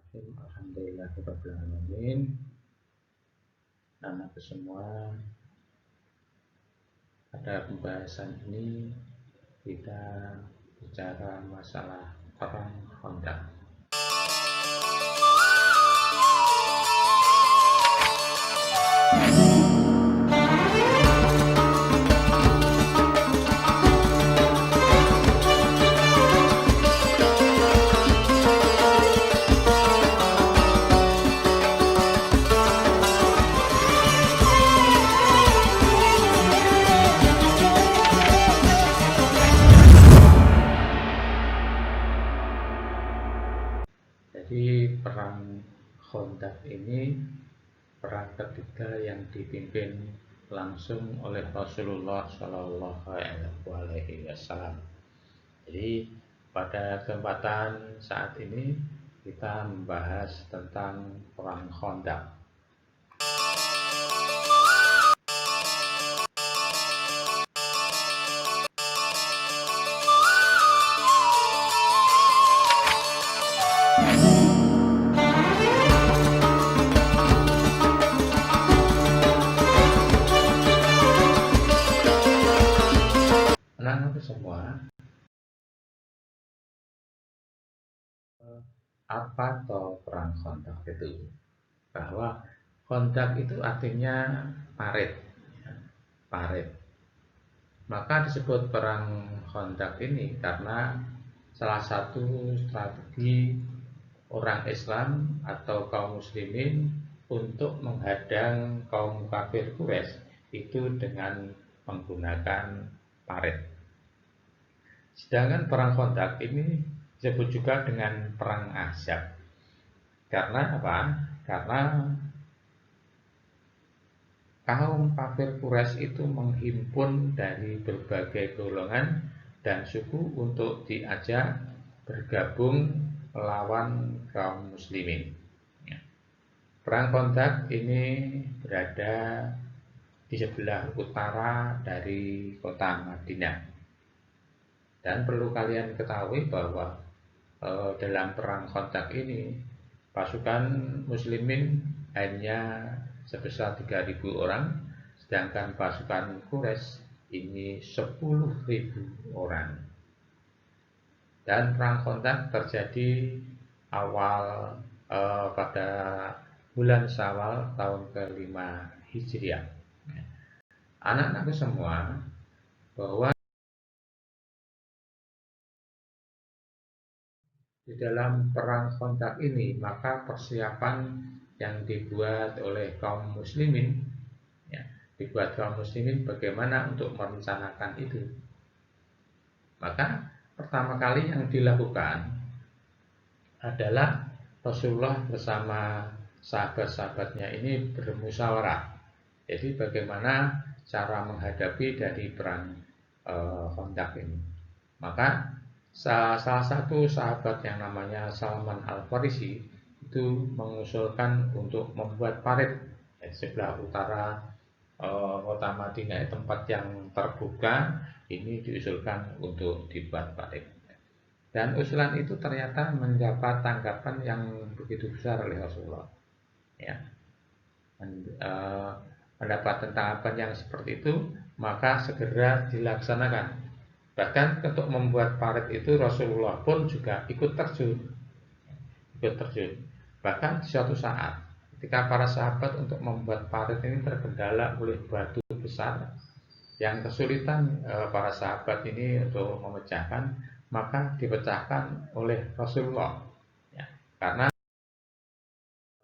Bismillahirrahmanirrahim. Alhamdulillahirrahmanirrahim. Anak semua, pada pembahasan ini kita bicara masalah perang Khandaq. Jadi perang Khandaq ini perang ketiga yang dipimpin langsung oleh Rasulullah Shallallahu Alaihi Wasallam. Jadi pada kesempatan saat ini kita membahas tentang perang Khandaq. Anak-anak semua, apa toh perang Khandaq itu? Bahwa Khandaq itu artinya parit, parit. Maka disebut perang Khandaq ini karena salah satu strategi orang Islam atau kaum muslimin untuk menghadang kaum kafir Quraisy itu dengan menggunakan parit. Sedangkan perang Khandaq ini disebut juga dengan perang Ahzab. Karena apa? Karena kaum kafir Quraisy itu menghimpun dari berbagai golongan dan suku untuk diajak bergabung melawan kaum muslimin. Perang Khandaq ini berada di sebelah utara dari kota Madinah. Dan perlu kalian ketahui bahwa dalam perang Khandaq ini pasukan muslimin hanya sebesar 3.000 orang, sedangkan pasukan Quraisy ini 10.000 orang. Dan perang Khandaq terjadi awal pada bulan Syawal tahun ke-5 Hijriah. Anak-anakku semua, bahwa di dalam perang Khandaq ini maka persiapan yang dibuat oleh kaum muslimin, dibuat kaum muslimin bagaimana untuk merencanakan itu. Maka pertama kali yang dilakukan adalah Rasulullah bersama sahabat-sahabatnya ini bermusyawarah. Jadi bagaimana cara menghadapi dari perang Khandaq ini. Maka salah satu sahabat yang namanya Salman Al-Farisi itu mengusulkan untuk membuat parit di sebelah utara kota Madinah, tempat yang terbuka ini diusulkan untuk dibuat parit. Dan usulan itu ternyata mendapat tanggapan yang begitu besar oleh Rasulullah. Mendapat tanggapan yang seperti itu, maka segera dilaksanakan. Bahkan untuk membuat parit itu Rasulullah pun juga ikut terjun. Bahkan di suatu saat ketika para sahabat untuk membuat parit ini terkendala oleh batu besar yang kesulitan para sahabat ini untuk memecahkan, maka dipecahkan oleh Rasulullah. Karena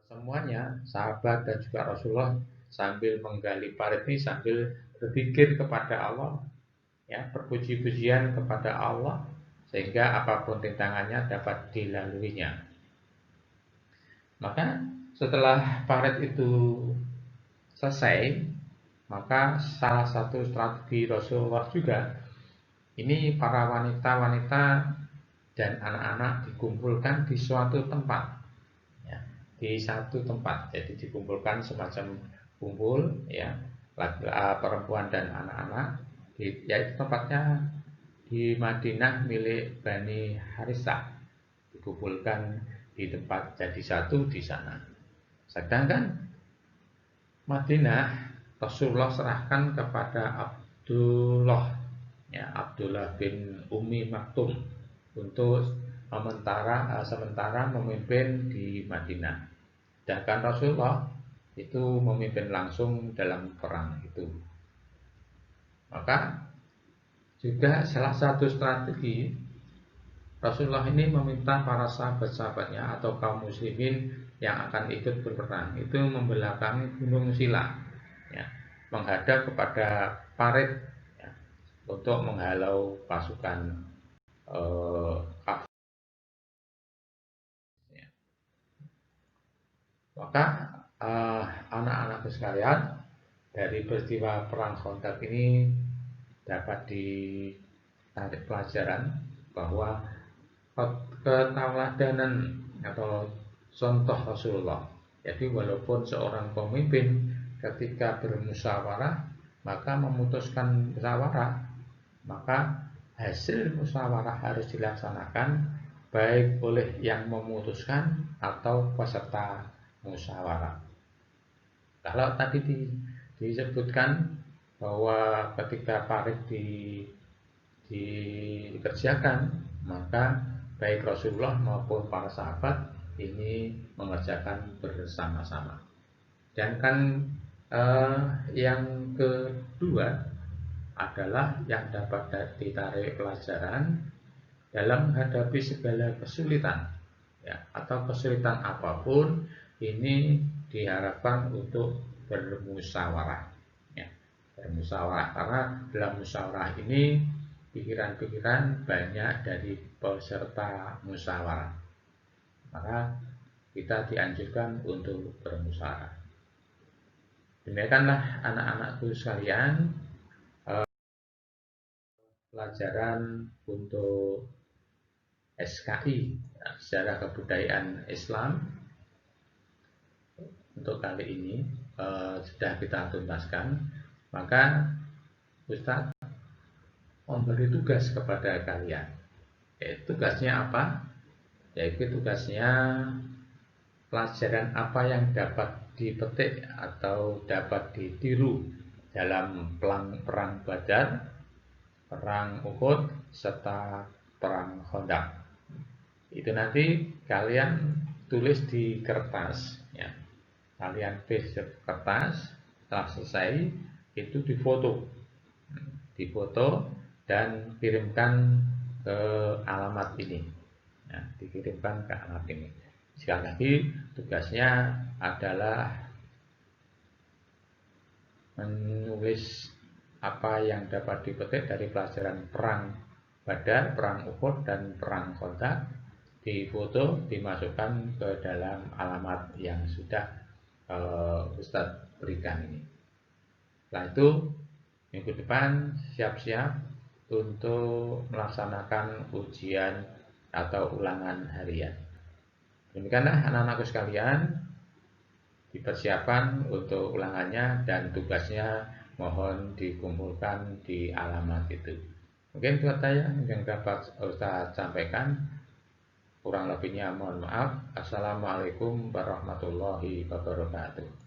semuanya sahabat dan juga Rasulullah sambil menggali parit ini sambil berpikir kepada Allah, berpuji-pujian kepada Allah sehingga apapun rintangannya dapat dilaluinya. Maka setelah parit itu selesai, maka salah satu strategi Rasulullah juga, ini para wanita-wanita dan anak-anak dikumpulkan di suatu tempat, di satu tempat. Jadi dikumpulkan semacam kumpul, perempuan dan anak-anak, yaitu tempatnya di Madinah milik Bani Harisah. Dikumpulkan di tempat jadi satu di sana. Sedangkan Madinah Rasulullah serahkan kepada Abdullah, ya, Abdullah bin Umi Maktum untuk sementara memimpin di Madinah. Sedangkan Rasulullah itu memimpin langsung dalam perang itu. Maka juga salah satu strategi Rasulullah ini meminta para sahabat-sahabatnya atau kaum muslimin yang akan ikut berperang itu membelakangi Gunung Sila, ya, menghadap kepada Parit, ya, untuk menghalau pasukan kafir. Ya. Maka anak-anakku sekalian, dari peristiwa perang Khandaq ini dapat ditarik pelajaran bahwa keteladanan atau contoh Rasulullah. Jadi walaupun seorang pemimpin ketika bermusyawarah maka memutuskan musyawarah, maka hasil musyawarah harus dilaksanakan baik oleh yang memutuskan atau peserta musyawarah. Kalau tadi disebutkan bahwa ketika parit dikerjakan, maka baik Rasulullah maupun para sahabat ini mengerjakan bersama-sama. Dan kan yang kedua adalah yang dapat ditarik pelajaran dalam menghadapi segala kesulitan, ya, atau kesulitan apapun, ini diharapkan untuk bermusyawarah, ya, bermusyawarah, karena dalam musyawarah ini pikiran-pikiran banyak dari peserta musyawarah. Maka kita dianjurkan untuk bermusyawarah. Demikianlah anak-anakku sekalian, pelajaran untuk SKI, Sejarah Kebudayaan Islam, untuk kali ini sudah kita tuntaskan. Maka Ustadz memberi tugas kepada kalian. Tugasnya apa? Yaitu tugasnya pelajaran apa yang dapat dipetik atau dapat ditiru dalam perang Badar, perang Uhud, serta perang Khandaq. Itu nanti kalian tulis di kertas, ya. Kalian paste kertas, setelah selesai itu difoto dan kirimkan ke alamat ini, ya, dikirimkan ke alamat ini. Sekali lagi tugasnya adalah menulis apa yang dapat dipetik dari pelajaran perang Badar, perang Uhud, dan perang Khandaq, difoto, dimasukkan ke dalam alamat yang sudah Ustadz berikan ini. Setelah itu minggu depan siap-siap untuk melaksanakan ujian atau ulangan harian. Demikianlah anak-anakku sekalian, dipersiapkan untuk ulangannya dan tugasnya mohon dikumpulkan di alamat itu. Mungkin buat saya yang dapat Ustaz sampaikan, kurang lebihnya mohon maaf. Assalamualaikum warahmatullahi wabarakatuh.